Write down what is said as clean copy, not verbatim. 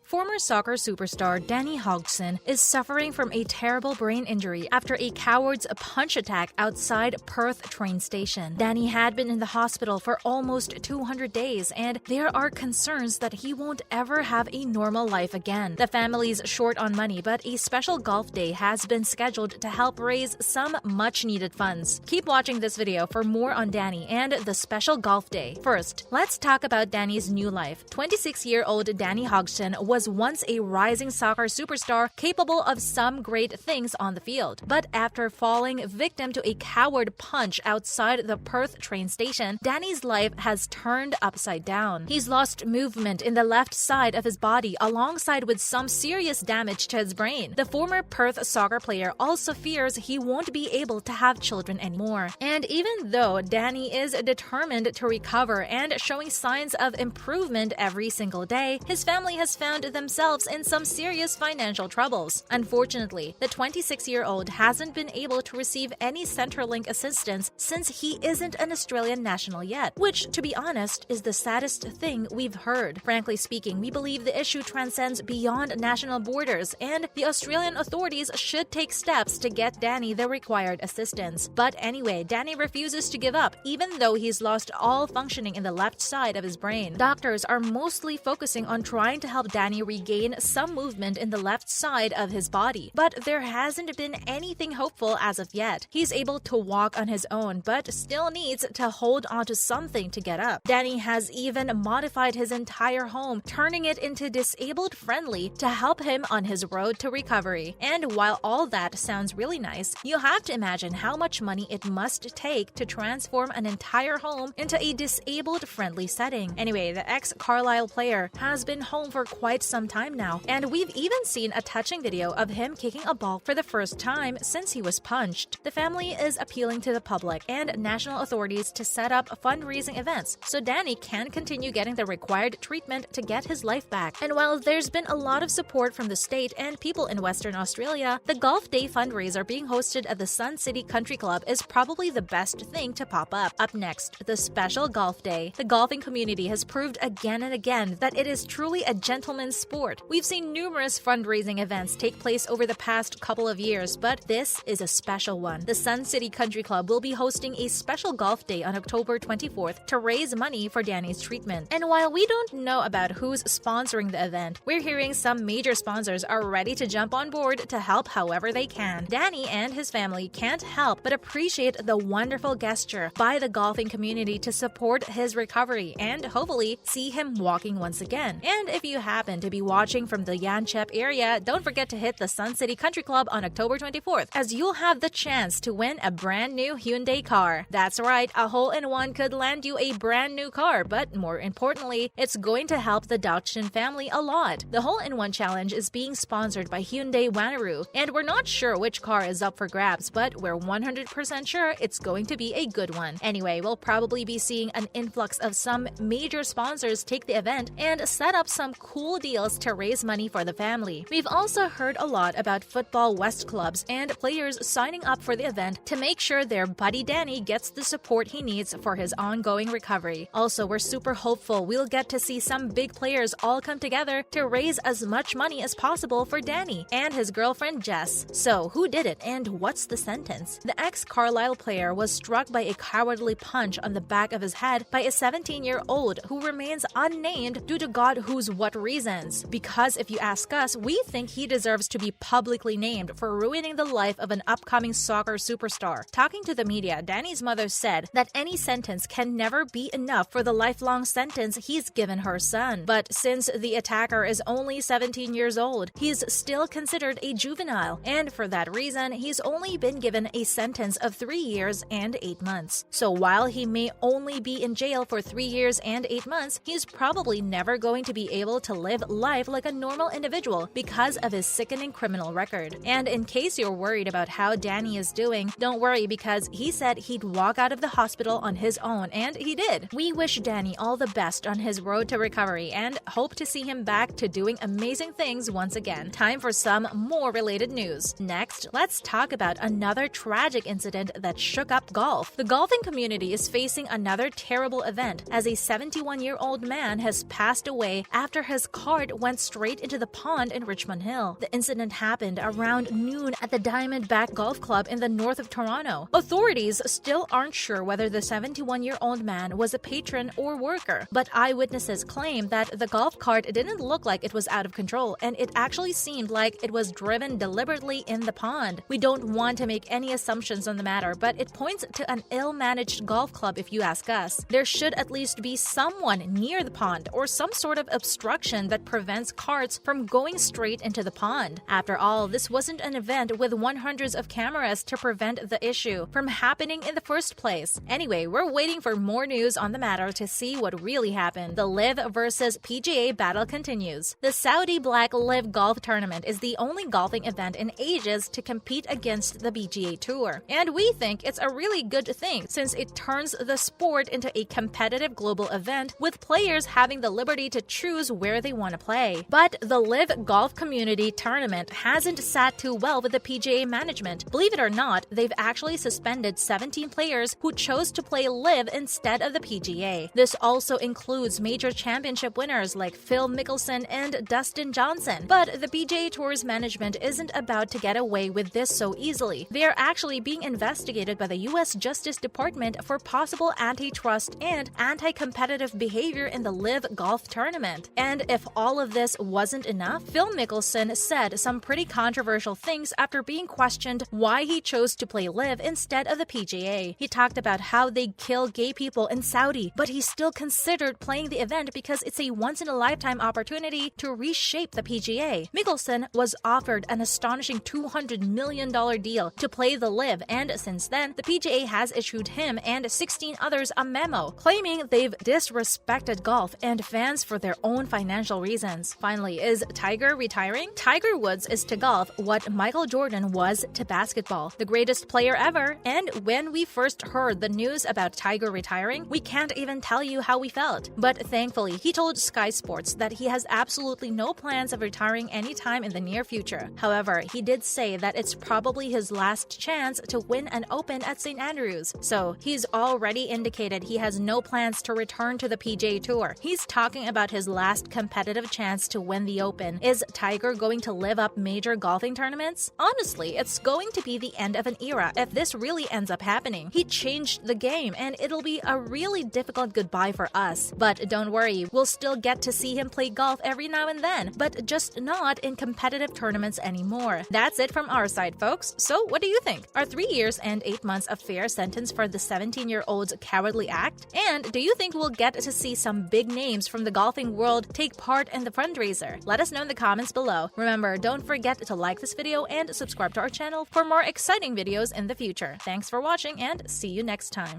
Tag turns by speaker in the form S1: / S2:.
S1: Former soccer superstar Danny Hodgson is suffering from a terrible brain injury after a coward's punch attack outside Perth train station. Danny had been in the hospital for almost 200 days, and there are concerns that he won't ever have a normal life again. The family's short on money, but a special golf day has been scheduled to help raise some much-needed funds. Keep watching this video for more on Danny and the special golf day. First, let's talk about Danny's new life. 26-year-old Danny Hodgson was once a rising soccer superstar capable of some great things on the field. But after falling victim to a coward punch outside the Perth train station, Danny's life has turned upside down. He's lost movement in the left side of his body alongside with some serious damage to his brain. The former Perth soccer player also fears he won't be able to have children anymore. And even though Danny is determined to recover and showing signs of improvement every single day, his family has found themselves in some serious financial troubles. Unfortunately, the 26-year-old hasn't been able to receive any Centrelink assistance since he isn't an Australian national yet, which, to be honest, is the saddest thing we've heard. Frankly speaking, we believe the issue transcends beyond national borders, and the Australian authorities should take steps to get Danny the required assistance. But anyway, Danny refuses to give up, even though he's lost all functioning in the left side of his brain. Doctors are mostly focusing on trying to help Danny regain some movement in the left side of his body, but there hasn't been anything hopeful as of yet. He's able to walk on his own, but still needs to hold onto something to get up. Danny has even modified his entire home, turning it into disabled friendly to help him on his road to recovery. And while all that sounds really nice, you have to imagine how much money it must take to transform an entire home into a disabled friendly setting. Anyway, the ex-Carlisle player has been home for quite some time now, and we've even seen a touching video of him kicking a ball for the first time since he was punched. The family is appealing to the public and national authorities to set up fundraising events so Danny can continue getting the required treatment to get his life back. And while there's been a lot of support from the state and people in Western Australia, the Golf Day fundraiser being hosted at the Sun City Country Club is probably the best thing to pop up. Up next, the special golf day. The golfing community has proved again and again that it is truly a gentleman's sport. We've seen numerous fundraising events take place over the past couple of years, but this is a special one. The Sun City Country Club will be hosting a special golf day on October 24th to raise money for Danny's treatment. And while we don't know about who's sponsoring the event, we're hearing some major sponsors are ready to jump on board to help however they can. Danny and his family can't help but appreciate the wonderful gesture by the golfing community to support his recovery and hopefully see him walking once again. And if you happen to be watching from the Yanchep area, don't forget to hit the Sun City Country Club on October 24th, as you'll have the chance to win a brand new Hyundai car. That's right, a hole-in-one could land you a brand new car, but more importantly, it's going to help the Hodgson family a lot. The hole-in-one challenge is being sponsored by Hyundai Wanneroo, and we're not sure which car is up for grabs, but we're 100% sure it's going to be a good one. Anyway, we'll probably be seeing an influx of some major sponsors take the event and set up some cool deals to raise money for the family. We've also heard a lot about Football West clubs and players signing up for the event to make sure their buddy Danny gets the support he needs for his ongoing recovery. Also, we're super hopeful we'll get to see some big players all come together to raise as much money as possible for Danny and his girlfriend Jess. So, who did it and what's the sentence? The ex-Carlisle player was struck by a cowardly punch on the back of his head by a 17-year-old who remains unnamed due to God who's what reasons. Because if you ask us, we think he deserves to be publicly named for ruining the life of an upcoming soccer superstar. Talking to the media, Danny's mother said that any sentence can never be enough for the lifelong sentence he's given her son. But since the attacker is only 17 years old, he's still considered a juvenile, and for that reason, he's only been given a sentence of 3 years and 8 months. So while he may only be in jail for 3 years and 8 months, he's probably never going to be able to live life like a normal individual because of his sickening criminal record. And in case you're worried about how Danny is doing, don't worry because he said he'd walk out of the hospital on his own, and he did. We wish Danny all the best on his road to recovery and hope to see him back to doing amazing things once again. Time for some more related news. Next, let's talk about another tragic incident that shook up golf. The golfing community is facing another terrible event as a 71-year-old man has passed away after his car cart went straight into the pond in Richmond Hill. The incident happened around noon at the Diamondback Golf Club in the north of Toronto. Authorities still aren't sure whether the 71-year-old man was a patron or worker, but eyewitnesses claim that the golf cart didn't look like it was out of control, and it actually seemed like it was driven deliberately in the pond. We don't want to make any assumptions on the matter, but it points to an ill-managed golf club if you ask us. There should at least be someone near the pond or some sort of obstruction that prevents carts from going straight into the pond. After all, this wasn't an event with hundreds of cameras to prevent the issue from happening in the first place. Anyway, we're waiting for more news on the matter to see what really happened. The LIV versus PGA battle continues. The Saudi Black LIV Golf Tournament is the only golfing event in ages to compete against the PGA Tour. And we think it's a really good thing since it turns the sport into a competitive global event with players having the liberty to choose where they want to play. But the LIV Golf Community Tournament hasn't sat too well with the PGA management. Believe it or not, they've actually suspended 17 players who chose to play LIV instead of the PGA. This also includes major championship winners like Phil Mickelson and Dustin Johnson. But the PGA Tour's management isn't about to get away with this so easily. They are actually being investigated by the U.S. Justice Department for possible antitrust and anti-competitive behavior in the LIV Golf Tournament. And if all of this wasn't enough, Phil Mickelson said some pretty controversial things after being questioned why he chose to play LIV instead of the PGA. He talked about how they kill gay people in Saudi, but he still considered playing the event because it's a once-in-a-lifetime opportunity to reshape the PGA. Mickelson was offered an astonishing $200 million deal to play the LIV, and since then, the PGA has issued him and 16 others a memo claiming they've disrespected golf and fans for their own financial reasons. Finally, is Tiger retiring? Tiger Woods is to golf what Michael Jordan was to basketball, the greatest player ever. And when we first heard the news about Tiger retiring, we can't even tell you how we felt. But thankfully, he told Sky Sports that he has absolutely no plans of retiring anytime in the near future. However, he did say that it's probably his last chance to win an Open at St. Andrews. So he's already indicated he has no plans to return to the PGA Tour. He's talking about his last competitive chance to win the Open. Is Tiger going to live up major golfing tournaments? Honestly, it's going to be the end of an era if this really ends up happening. He changed the game, and it'll be a really difficult goodbye for us. But don't worry, we'll still get to see him play golf every now and then, but just not in competitive tournaments anymore. That's it from our side, folks. So what do you think? Are 3 years and 8 months a fair sentence for the 17-year-old's cowardly act? And do you think we'll get to see some big names from the golfing world take part in the fundraiser? Let us know in the comments below. Remember, don't forget to like this video and subscribe to our channel for more exciting videos in the future. Thanks for watching, and see you next time.